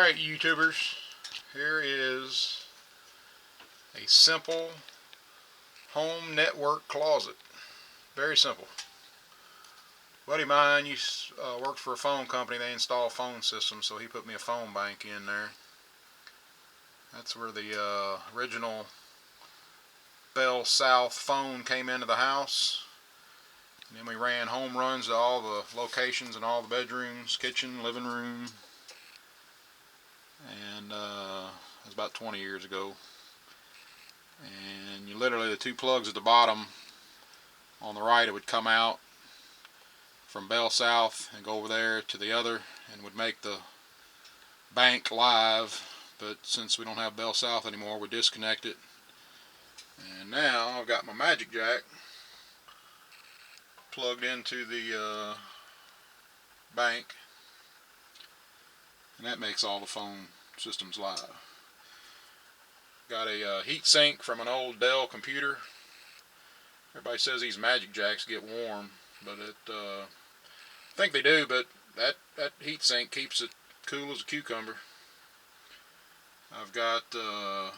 Alright, YouTubers, here is a simple home network closet. Very simple. A buddy of mine worked for a phone company. They install phone systems, so he put me a phone bank in there. That's where the original Bell South phone came into the house. And then we ran home runs to all the locations and all the bedrooms, kitchen, living room. And it was about 20 years ago. And you literally, the two plugs at the bottom on the right, it would come out from Bell South and go over there to the other and would make the bank live. But since we don't have Bell South anymore, we disconnect it. And now I've got my MagicJack plugged into the bank, and that makes all the phone systems live. Got a heat sink from an old Dell computer. Everybody says these MagicJacks get warm, but I think they do, but that heat sink keeps it cool as a cucumber. I've got a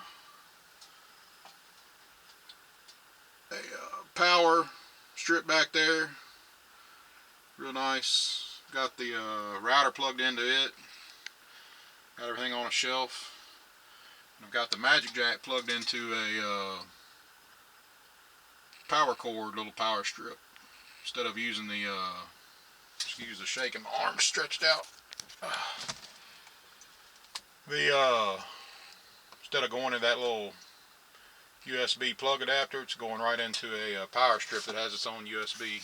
power strip back there, real nice. Got the router plugged into it. Got everything on a shelf. I've got the MagicJack plugged into a power cord, little power strip. Instead of using the, excuse the shaking, my arm's stretched out. Instead of going to that little USB plug adapter, it's going right into a power strip that has its own USB.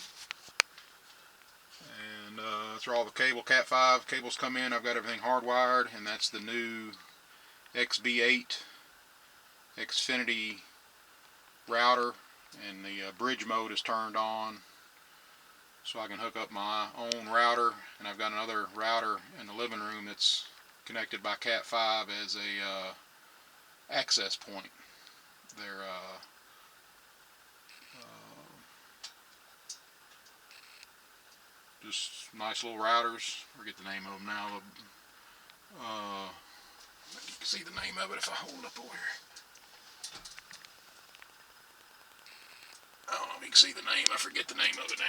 And that's where all the Cat5 cables come in. I've got everything hardwired, and that's the new XB8 Xfinity router, and the bridge mode is turned on, so I can hook up my own router. And I've got another router in the living room that's connected by Cat5 as a access point. They're just nice little routers. I forget the name of them now. You can see the name of it if I hold it up over here. I don't know if you can see the name. I forget the name of it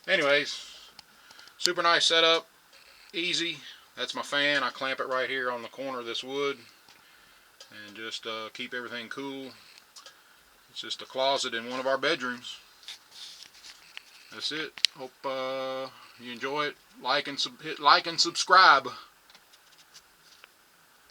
now. Anyways, super nice setup. Easy. That's my fan. I clamp it right here on the corner of this wood and just keep everything cool. It's just a closet in one of our bedrooms. That's it. Hope you enjoy it. Hit like and subscribe.